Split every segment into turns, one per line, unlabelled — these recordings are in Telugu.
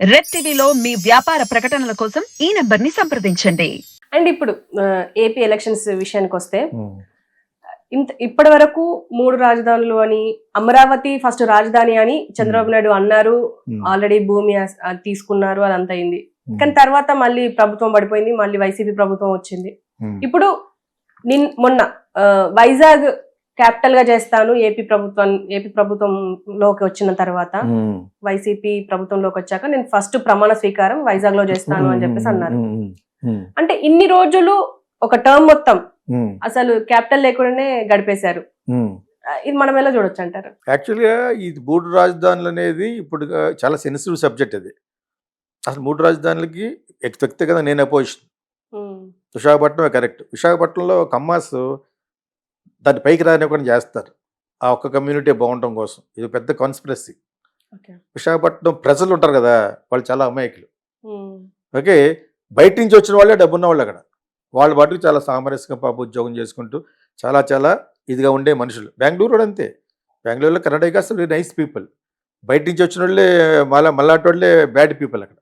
రెడ్ టీవీలో మీ వ్యాపార ప్రకటనల కోసం ఈ నంబర్ని సంప్రదించండి.
అండ్ ఇప్పుడు ఏపీ ఎలక్షన్స్ విషయానికి వస్తే ఇప్పటి వరకు 3 రాజధానులు అని, అమరావతి ఫస్ట్ రాజధాని అని చంద్రబాబు నాయుడు అన్నారు. ఆల్రెడీ భూమి తీసుకున్నారు, అదంతా అయింది. కానీ తర్వాత మళ్ళీ ప్రభుత్వం పడిపోయింది, మళ్ళీ వైసీపీ ప్రభుత్వం వచ్చింది. ఇప్పుడు మొన్న వైజాగ్ క్యాపిటల్ గా చేస్తాను ఏపీ ప్రభుత్వంలోకి వచ్చిన తర్వాత, వైసీపీ ప్రభుత్వంలోకి వచ్చాక నేను ఫస్ట్ ప్రమాణ స్వీకారం వైజాగ్ లో చేస్తాను అని చెప్పేసి అన్నారు. అంటే ఇన్ని రోజులు ఒక టర్మ్ మొత్తం అసలు క్యాపిటల్ లేకుండానే గడిపేశారు. ఇది మనం ఎలా చూడొచ్చు అంటారు?
యాక్చువల్గా ఇది 3 రాజధానులు అనేది ఇప్పుడు చాలా సెన్సిటివ్ సబ్జెక్ట్. అది అసలు 3 రాజధానులకి వ్యక్తిగతంగా నేను అపోజిషన్. విశాఖపట్నమే కరెక్ట్. విశాఖపట్నంలో కమ్మాస్ దాని పైకి రానివ్వకుండా చేస్తారు, ఆ ఒక్క కమ్యూనిటీ బాగుండటం కోసం. ఇది పెద్ద కాన్స్పిరసీ. విశాఖపట్నం ప్రజలు ఉంటారు కదా, వాళ్ళు చాలా అమాయకులు. ఓకే, బయట నుంచి వచ్చిన వాళ్ళే డబ్బున్న వాళ్ళు. అక్కడ వాళ్ళ పాటుకు చాలా సామరస్యంగా పాప ఉద్యోగం చేసుకుంటూ చాలా చాలా ఇదిగా ఉండే మనుషులు. బెంగళూరు కూడా అంతే. బెంగళూరులో కర్ణాటక అసలు నైస్ పీపుల్. బయట నుంచి వచ్చిన వాళ్ళే మళ్ళాటి వాళ్ళే బ్యాడ్ పీపుల్ అక్కడ.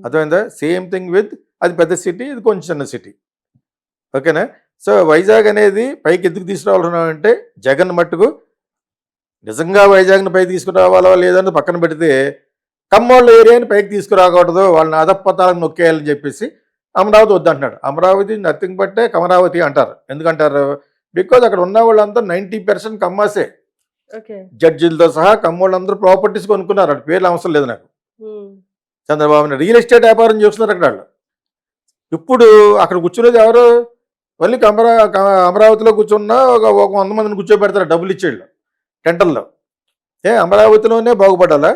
అర్థమైందా? సేమ్ థింగ్ విత్ అది పెద్ద సిటీ, ఇది కొంచెం చిన్న సిటీ. ఓకేనా? సో వైజాగ్ అనేది పైకి ఎందుకు తీసుకురావాలంటే, జగన్ మట్టుకు నిజంగా వైజాగ్ని పైకి తీసుకురావాలో లేదని పక్కన పెడితే, కమ్మోళ్ళ ఏరియాని పైకి తీసుకురాకూడదు, వాళ్ళని అధపతాలను నొక్కేయాలని చెప్పేసి అమరావతి వద్దంటున్నాడు. అమరావతి నథింగ్ బట్టే కమరావతి అంటారు. ఎందుకంటారు? బికాజ్ అక్కడ ఉన్న వాళ్ళంతా 90% కమ్మాసే. జడ్జిలతో సహా కమ్మోళ్ళందరూ ప్రాపర్టీస్ కొనుక్కున్నారు. అక్కడ పేర్లు అవసరం లేదు నాకు. చంద్రబాబు నాయుడు రియల్ ఎస్టేట్ వ్యాపారం చేస్తున్నారు అక్కడ వాళ్ళు. ఇప్పుడు అక్కడ కూర్చునేది ఎవరు? మళ్ళీ అమరావతిలో కూర్చున్నా ఒక 100 మందిని కూర్చోబెడతారు డబ్బులు ఇచ్చేళ్ళు టెంటల్లో. అమరావతిలోనే బాగుపడాలా?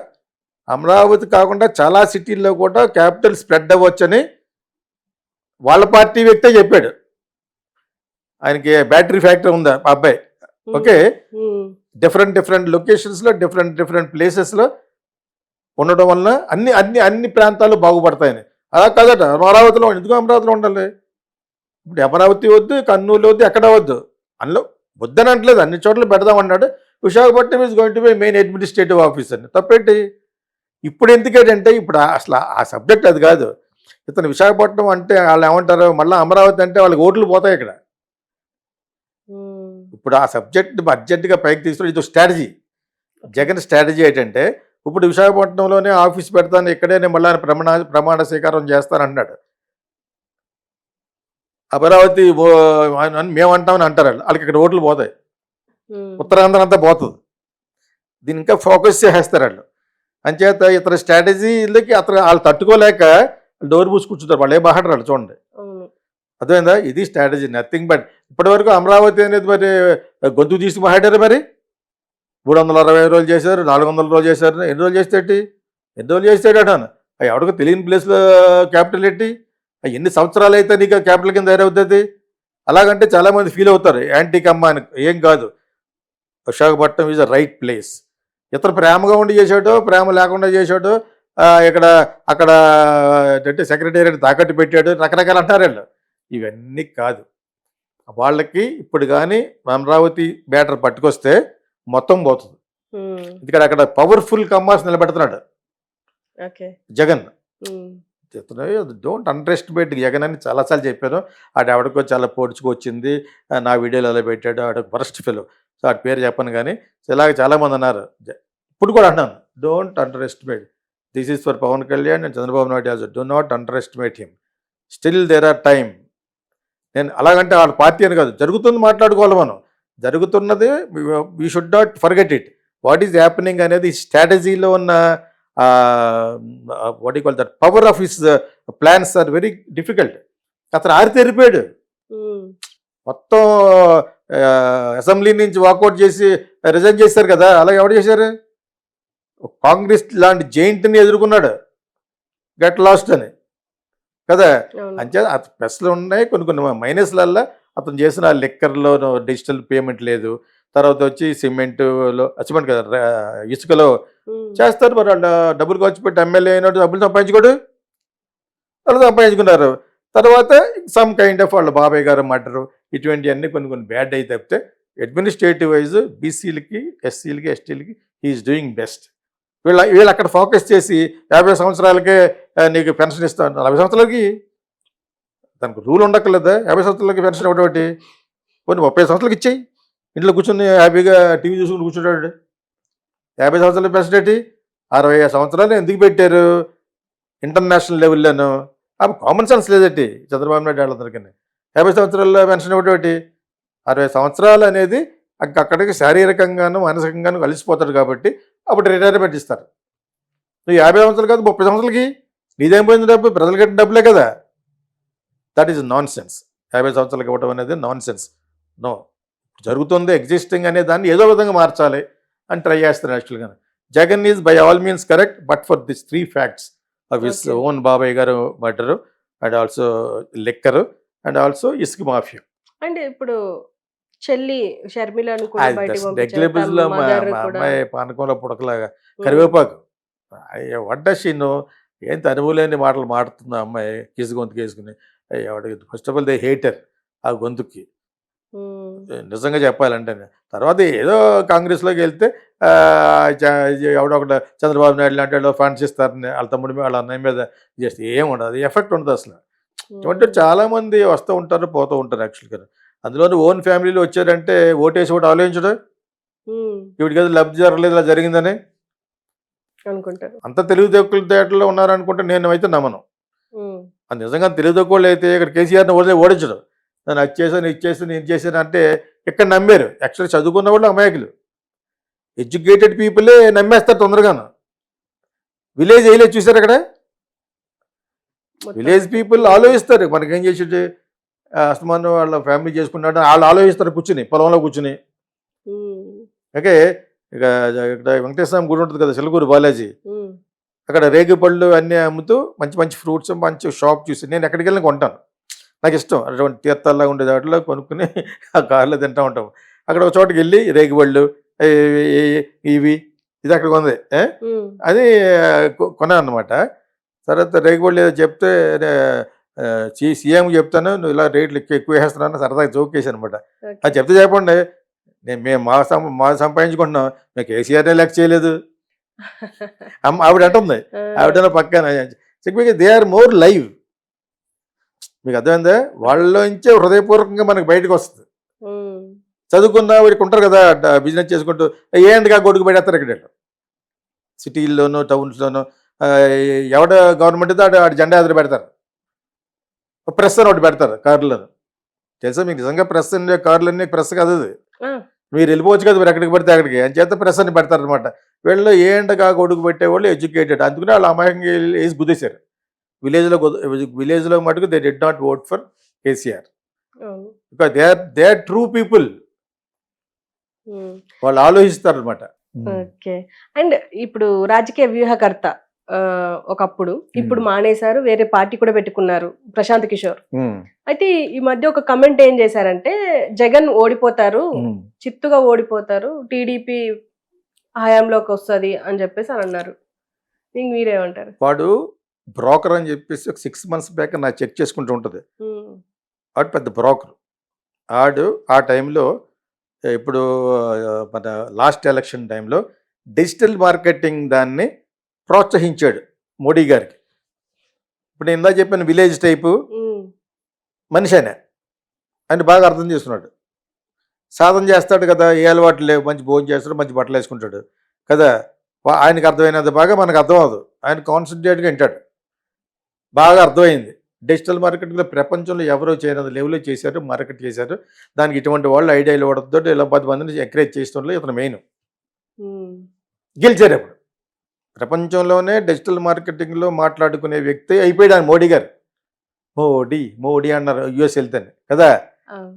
అమరావతి కాకుండా చాలా సిటీల్లో కూడా క్యాపిటల్ స్ప్రెడ్ అవ్వచ్చని వాళ్ళ పార్టీ వ్యక్తే చెప్పాడు. ఆయనకి బ్యాటరీ ఫ్యాక్టరీ ఉందా ఆ అబ్బాయి. ఓకే, డిఫరెంట్ లొకేషన్స్లో డిఫరెంట్ ప్లేసెస్లో ఉండడం వలన అన్ని ప్రాంతాలు బాగుపడతాయని. అలా కాదట అమరావతిలో. ఎందుకు అమరావతిలో ఉండాలి? ఇప్పుడు అమరావతి వద్దు, కర్నూలు వద్దు, ఎక్కడ వద్దు, అందులో వద్దని అంటలేదు, అన్ని చోట్ల పెడదామన్నాడు. Visakhapatnam is going to be main administrative office అని. తప్పేంటి? ఇప్పుడు ఎందుకంటే ఇప్పుడు అసలు ఆ సబ్జెక్ట్ అది కాదు. ఇతను విశాఖపట్నం అంటే వాళ్ళు ఏమంటారు, మళ్ళీ అమరావతి అంటే వాళ్ళకి ఓట్లు పోతాయి ఇక్కడ. ఇప్పుడు ఆ సబ్జెక్ట్ అర్జెంటుగా పైకి తీసుకుని ఇది స్ట్రాటజీ. జగన్ స్ట్రాటజీ ఏంటంటే, ఇప్పుడు విశాఖపట్నంలోనే ఆఫీస్ పెడతాను, ఇక్కడే నేను మళ్ళీ ప్రమాణ స్వీకారం చేస్తానంటున్నాడు. అమరావతి మేమంటామని అంటారు వాళ్ళు. వాళ్ళకి ఇక్కడ ఓట్లు పోతాయి, ఉత్తరాంధ్ర అంతా పోతుంది. దీని ఇంకా ఫోకస్ చేసేస్తారు వాళ్ళు. అంచేత ఇతర స్ట్రాటజీలకి వాళ్ళు తట్టుకోలేక డోర్ పూసి కూర్చుంటారు. వాళ్ళు ఏ బాహటారు వాళ్ళు చూడండి. అర్థమైందా? ఇది స్ట్రాటజీ, నథింగ్ బట్. ఇప్పటివరకు అమరావతి అనేది మరి గొంతు తీసి మాట్లాడారు. మరి 360 రోజులు చేశారు, 400 రోజులు చేశారు. ఎన్ని రోజులు చేస్తేటి? ఎన్ని రోజులు చేస్తాడటాను? ఎవడికి తెలియని ప్లేస్లో క్యాపిటల్ ఎట్టి? ఎన్ని సంవత్సరాలు అయితే నీకు క్యాపిటల్ కింద తయారవుతుంది? అలాగంటే చాలామంది ఫీల్ అవుతారు యాంటీ కమ్మ అని. ఏం కాదు, Visakhapatnam is a right place. ఇతను ప్రేమగా ఉండి చేశాడో, ప్రేమ లేకుండా చేశాడో, అక్కడ అంటే సెక్రటేరియట్ తాకట్టు పెట్టాడు, రకరకాలు అంటారు వాళ్ళు. ఇవన్నీ కాదు. వాళ్ళకి ఇప్పుడు కానీ అమరావతి బ్యాటర్ పట్టుకొస్తే మొత్తం పోతుంది. ఎందుకంటే అక్కడ పవర్ఫుల్ కమ్మాస్ నిలబెడుతున్నాడు Jagan. Don't underestimate Jagan అని చాలాసార్లు చెప్పాను. ఆవిడకో చాలా పోడ్చుకొచ్చింది, నా వీడియోలో అలా పెట్టాడు, ఆవిడ వరస్ట్ ఫెలో. సో ఆ పేరు చెప్పను కానీ ఇలాగ చాలామంది అన్నారు. ఇప్పుడు కూడా అన్నాను, don't underestimate. This is for Pawan Kalyan and Chandrababu Naidu also. Do not underestimate him. Still there are time. నేను అలాగంటే వాళ్ళ పార్టీ అని కాదు, జరుగుతుంది మాట్లాడుకోవాలి మనం. జరుగుతున్నది we should not forget it. What is happening అనేది స్ట్రాటజీలో ఉన్న what you call that power of his plans are very difficult. అతను ఆరితేరిపోయాడు. మొత్తం అసెంబ్లీ నుంచి వాకౌట్ చేసి రిజైన్ చేశారు కదా. అలా ఎవరు చేశారు? కాంగ్రెస్ లాంటి జైంట్ని ఎదుర్కొన్నాడు, గెట్ లాస్ట్ అని కదా. అంతే ప్లస్లు ఉన్నాయి, కొన్ని మైనస్లల్లో అతను చేసిన లిక్కర్లో డిజిటల్ పేమెంట్ లేదు. తర్వాత వచ్చి సిమెంట్ కదా, ఇసుకలో చేస్తారు. మరి వాళ్ళు డబ్బులు ఖర్చు పెట్టి ఎమ్మెల్యే అయినట్టు డబ్బులు సంపాదించుకోడు, వాళ్ళు సంపాదించుకున్నారు. తర్వాత సమ్ కైండ్ ఆఫ్ వాళ్ళ బాబాయ్ గారు మర్డరు, ఇటువంటివన్నీ కొన్ని బ్యాడ్ అయితే తప్పితే అడ్మినిస్ట్రేటివ్ వైజ్ బీసీలకి, ఎస్సీలకి, ఎస్టీలకి హీఈస్ డూయింగ్ బెస్ట్. వీళ్ళు అక్కడ ఫోకస్ చేసి 50 సంవత్సరాలకే నీకు పెన్షన్ ఇస్తాను. 40 సంవత్సరాలకి దానికి రూల్ ఉండక్కర్లేదా? 50 సంవత్సరాలకి పెన్షన్ ఒకటి కొన్ని 30 సంవత్సరాలకి ఇచ్చేయి. ఇంట్లో కూర్చొని హ్యాపీగా టీవీ చూసుకుని కూర్చుంటాడు. 50 సంవత్సరాల పెన్షన్ ఏంటి? 60 సంవత్సరాలు ఎందుకు పెట్టారు ఇంటర్నేషనల్ లెవెల్లోనూ? అప్పుడు కామన్ సెన్స్ లేదట్టి చంద్రబాబు నాయుడు వాళ్ళందరికీ. 50 సంవత్సరాల పెన్షన్ ఒకటి 60 సంవత్సరాలు అనేది అక్కడికి శారీరకంగాను మానసికంగాను కలిసిపోతాడు కాబట్టి అప్పుడు రిటైర్మెంట్ ఇస్తారు. నువ్వు 50 సంవత్సరాలు కాదు 30 సంవత్సరాలకి నీదేం పోయింది డబ్బు? ప్రజలు కట్టిన డబ్బులే కదా. That is non sense. 50 సంవత్సరాలకి ఇవ్వడం అనేది నాన్ సెన్స్. నో, జరుగుతుంది ఎగ్జిస్టింగ్ అనే దాన్ని ఏదో విధంగా మార్చాలి అని ట్రై చేస్తారు యాక్చువల్గా. Jagan is by all means correct but for this 3 facts of his own బాబాయ్ గారు murder and also liquor and also ఇసుక మాఫియా.
అంటే ఇప్పుడు చెల్లి షర్మిలను కూడా బయటికి
నెగ్లిబుల్స్ లో మా అమ్మాయి పానకంలో పుడకలాగా కరివేపాకు వడ్డషీను ఏం తనువులేని మాటలు మాడుతుంది ఆ అమ్మాయి కీసు గొంతుకు వేసుకుని. First of all they hater ఆ గొంతుకి నిజంగా చెప్పాలంటే. తర్వాత ఏదో కాంగ్రెస్లోకి వెళ్తే ఎవడొకటి చంద్రబాబు నాయుడు లాంటి వాళ్ళు ఫండ్స్ ఇస్తారని వాళ్ళ తమ్ముడి మీద వాళ్ళ అన్నయ్య మీద చేస్తే ఏం ఉండదు, ఎఫెక్ట్ ఉండదు అసలు. అంటే చాలామంది వస్తూ ఉంటారు పోతూ ఉంటారు యాక్చువల్గా. అందులోని ఓన్ ఫ్యామిలీలో వచ్చారంటే ఓటేసి ఒకటి ఆలోచించడం ఇవిడికి ఏదో లబ్ధి జరగలేదు ఇలా జరిగిందని
అనుకుంటారు.
అంత తెలివితేటలో ఉన్నారనుకుంటే నేను అయితే నమ్మను. అది నిజంగా తెలివితేటలు అయితే ఇక్కడ కేసీఆర్ని ఓడించడం, నేను అది చేశాను ఇది చేశాను ఇది చేశాను అంటే ఇక్కడ నమ్మారు. యాక్చువల్లీ చదువుకున్న వాళ్ళు అమాయకులు, ఎడ్యుకేటెడ్ పీపులే నమ్మేస్తారు తొందరగాను. విలేజ్ వేయలేదు చూసారు అక్కడ. విలేజ్ పీపుల్ ఆలోచిస్తారు మనకేం చేసేది అస్తమానం వాళ్ళ ఫ్యామిలీ చేసుకున్నాడు వాళ్ళు ఆలోచిస్తారు కూర్చుని పొలంలో కూర్చుని. ఓకే, ఇక ఇక్కడ వెంకటేశ్వర గుడి ఉంటుంది కదా సిలుగురు బాలాజీ, అక్కడ రేగు పళ్ళు అన్నీ అమ్ముతూ మంచి మంచి ఫ్రూట్స్ మంచి షాప్ చూసి నేను ఎక్కడికి వెళ్ళినా కొంటాను. నాకు ఇష్టం అటువంటి తీర్థాల్లా ఉండే వాటిలో కొనుక్కుని ఆ కార్లో తింటూ ఉంటాం. అక్కడ ఒక చోటుకి వెళ్ళి రేగుపళ్ళు ఇవి ఇది అక్కడ ఉంది అది కొన్నాను అనమాట. తర్వాత రేగుపళ్ళు ఏదో చెప్తే సీఎం చెప్తాను నువ్వు ఇలా రేట్లు ఎక్కువ వేస్తున్నాను సరదాగా జోక్ వేసాను అనమాట. అది చెప్తే చెప్పండి మేము మా సంపాదించుకుంటున్నాం మేము కేసీఆర్నే లెక్క చేయలేదు ఆవిడ అంటుంది. ఆవిడ పక్కన దే ఆర్ మోర్ లైవ్. మీకు అర్థమైందా? వాళ్ళలోంచే హృదయపూర్వకంగా మనకు బయటకు వస్తుంది. చదువుకున్న వీడికి ఉంటారు కదా బిజినెస్ చేసుకుంటూ ఏంటిగా గొడుగు పెడతారు ఇక్కడ సిటీల్లోనూ టౌన్స్లోనూ. ఎవడ గవర్నమెంట్ అయితే ఆడు జెండా ఎదురు పెడతారు. ప్రెస్ అని ఒకటి పెడతారు కార్లలో. తెలుసా మీకు నిజంగా ప్రెస్ అనే కార్లన్నీ ప్రెస్ కాదు అది. మీరు వెళ్ళిపోవచ్చు కదా మీరు ఎక్కడికి పడితే అక్కడికి అని చేత ప్రెస్ అని పెడతారు అనమాట. వీళ్ళు ఏంటగా గొడుగు పెట్టేవాళ్ళు ఎడ్యుకేటెడ్, అందుకని వాళ్ళు అమాయకంగా వేసి గుద్దేశారు. విలేజ్లో మటుకు they did not vote for KCR because they are true people. వాళ్ళు ఆలోచిస్తారు అనమాట.
ఓకే. అండ్ ఇప్పుడు రాజకీయ వ్యూహకర్త ఒకప్పుడు ఇప్పుడు మానేశారు, వేరే పార్టీ కూడా పెట్టుకున్నారు ప్రశాంత్ కిషోర్. అయితే ఈ మధ్య ఒక కమెంట్ ఏం చేశారంటే జగన్ ఓడిపోతారు, చిత్తుగా ఓడిపోతారు, టీడీపీ హయాంలోకి వస్తుంది అని చెప్పేసి అని అన్నారు. మీరేమంటారు?
వాడు బ్రోకర్ అని చెప్పేసి ఒక 6 months బ్యాక్ నాకు చెక్ చేసుకుంటూ ఉంటుంది. వాడు పెద్ద బ్రోకర్. ఆడు ఆ టైంలో ఇప్పుడు మన లాస్ట్ ఎలక్షన్ టైంలో డిజిటల్ మార్కెటింగ్ దాన్ని ప్రోత్సహించాడు మోడీ గారికి. ఇప్పుడు నేను ఇందా చెప్పిన విలేజ్ టైపు మనిషి ఆయన బాగా అర్థం చేస్తున్నాడు. సాధన చేస్తాడు కదా, ఏ అలవాట్లు లేవు, మంచి భోజనం చేస్తాడు, మంచి బట్టలు వేసుకుంటాడు కదా. ఆయనకు అర్థమైనంత బాగా మనకు అర్థం అవ్వదు. ఆయన కాన్సన్ట్రేట్గా వింటాడు. బాగా అర్థమైంది. డిజిటల్ మార్కెటింగ్లో ప్రపంచంలో ఎవరో చేయనంత లెవెల్లో చేశారు, మార్కెట్ చేశారు. దానికి ఇటువంటి వాళ్ళు ఐడియాలు ఇవ్వడంతో ఇలా 10 మందిని ఎంకరేజ్ చేస్తుండో ఇతను మెయిన్ గెలిచారు. అప్పుడు ప్రపంచంలోనే డిజిటల్ మార్కెటింగ్లో మాట్లాడుకునే వ్యక్తి అయిపోయాడు ఆయన మోడీ గారు. మోడీ అన్నారు యుఎస్ వెళ్తాను కదా.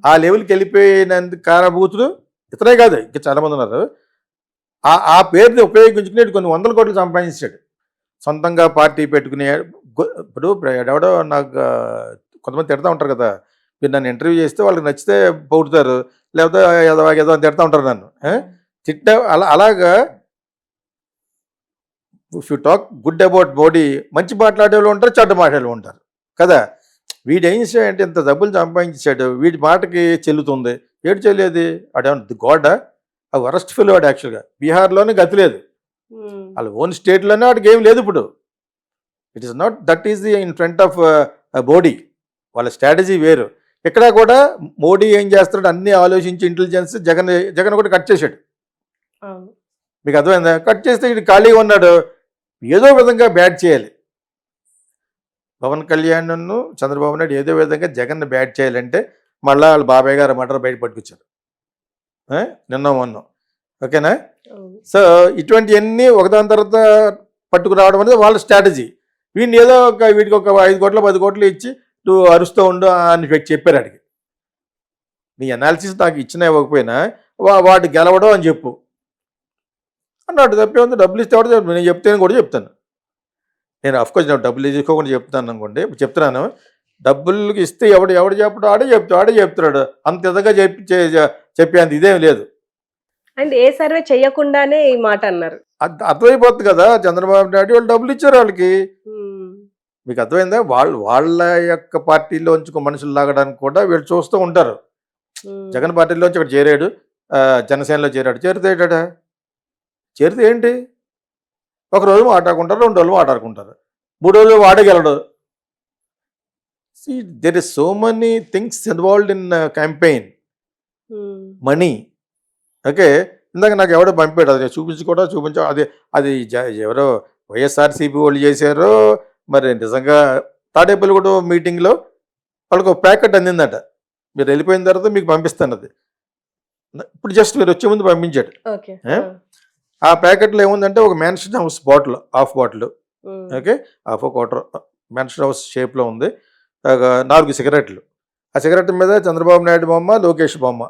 ఆ లెవెల్కి వెళ్ళిపోయినందుకు కారణభూతులు ఇతనే కాదు ఇంకా చాలామంది ఉన్నారు. ఆ పేరుని ఉపయోగించుకుని కొన్ని 100 కోట్లు సంపాదించాడు. సొంతంగా పార్టీ పెట్టుకునే ఇప్పుడు ఎవడో నాకు కొంతమంది తిడతా ఉంటారు కదా, మీరు నన్ను ఇంటర్వ్యూ చేస్తే వాళ్ళకి నచ్చితే పొగుడుతారు, లేకపోతే ఏదో అని తిడతా ఉంటారు నన్ను. అలాగా if you talk good about Modi మంచి మాట్లాడే వాళ్ళు ఉంటారు, చెడ్డ మాట్లాడే ఉంటారు కదా. వీడు ఏం చేయాలంటే ఇంత డబ్బులు సంపాదించాడు, వీడి మాటకి చెల్లుతుంది. ఏడు చెల్లేది అదేమన్నా గోడ ఆ వరస్ట్ ఫిల్ వాడు. యాక్చువల్గా బీహార్లోనే గతి లేదు, వాళ్ళ ఓన్ స్టేట్లోనే వాడికి ఏం లేదు ఇప్పుడు. It is not that is the in front of Modi. వాళ్ళ స్ట్రాటజీ వేరు. ఇక్కడ కూడా మోడీ ఏం చేస్తాడు అన్నీ ఆలోచించి ఇంటెలిజెన్స్ జగన్ కూడా కట్ చేశాడు. మీకు అర్థమైందా? కట్ చేస్తే ఇది ఖాళీగా ఉన్నాడు. ఏదో విధంగా బ్యాట్ చేయాలి. పవన్ కళ్యాణ్ చంద్రబాబు నాయుడు ఏదో విధంగా జగన్ బ్యాట్ చేయాలంటే మళ్ళీ వాళ్ళ బాబాయ్ గారు మటర్ బయట పట్టుకొచ్చారు నిన్న మొన్న. ఓకేనా? సో ఇటువంటివన్నీ ఒకదాని తర్వాత పట్టుకురావడం అనేది వాళ్ళ స్ట్రాటజీ. వీడిని ఏదో వీటికి ఒక 5 కోట్లు 10 కోట్లు ఇచ్చి నువ్వు అరుస్తూ ఉండు అని చెప్పారు అడిగి. నీ అనాలిసిస్ నాకు ఇచ్చినా ఇవ్వకపోయినా వాడు గెలవడం అని చెప్పు అన్నాడు. తప్పే ఉంది. డబ్బులు ఇస్తే ఎవరు నేను చెప్తాను కూడా చెప్తాను. నేను అఫ్కోర్స్ నేను డబ్బులు తీసుకోకుండా చెప్తాను అనుకోండి. చెప్తున్నాను, డబ్బులు ఇస్తే ఎవడు చెప్పడు ఆడే చెప్తున్నాడు. అంత విధంగా చెప్పేంత ఇదేం లేదు.
అండ్ ఏ సర్వే చేయకుండానే ఈ మాట అన్నారు.
అర్థమైపోతుంది కదా. చంద్రబాబు నాయుడు వాళ్ళు డబ్బులు ఇచ్చారు వాళ్ళకి. మీకు అర్థమైందా? వాళ్ళ యొక్క పార్టీలోంచి మనుషులు లాగడానికి కూడా వీళ్ళు చూస్తూ ఉంటారు. జగన్ పార్టీలోంచి ఇక్కడ చేరాడు, జనసేనలో చేరాడు. చేరితే ఏంటి? ఒక రోజు మాట్లాడుకుంటారు, 2 రోజులు మాట్లాడుకుంటారు, 3 రోజులు వాడగలడు. There is so many things involved in campaign. Money. Okay, ఇందాక నాకు ఎవడో పంపాడు, అది చూపించ అది ఎవరో వైఎస్ఆర్సీపీ వాళ్ళు చేశారో మరి. నిజంగా తాడేపల్లిగూడ మీటింగ్లో వాళ్ళకి ఒక ప్యాకెట్ అందిందట. మీరు వెళ్ళిపోయిన తర్వాత మీకు పంపిస్తాను. అది ఇప్పుడు జస్ట్ మీరు వచ్చే ముందు పంపించాడు. ఆ ప్యాకెట్లో ఏముందంటే ఒక mansion house bottle, half bottle, okay, half quarter mansion house షేప్లో ఉంది. 4 సిగరెట్లు. ఆ సిగరెట్ మీద చంద్రబాబు నాయుడు బొమ్మ, లోకేష్ బొమ్మ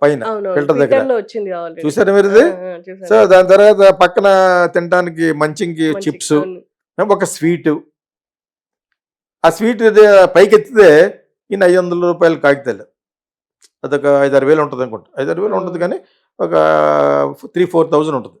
పైన ఫిల్టర్ దగ్గర. చూసారు మీరు ఇది? సో దాని తర్వాత పక్కన తినడానికి మంచింకి చిప్స్, ఒక స్వీటు. ఆ స్వీట్ పైకి ఎత్తితే ఈయన 500 రూపాయలు కాగితాలు. అదొక 5-6 వేలు ఉంటుంది అనుకుంటా. 5-6 వేలు ఉంటుంది, కానీ ఒక 3-4 థౌజండ్ ఉంటుంది.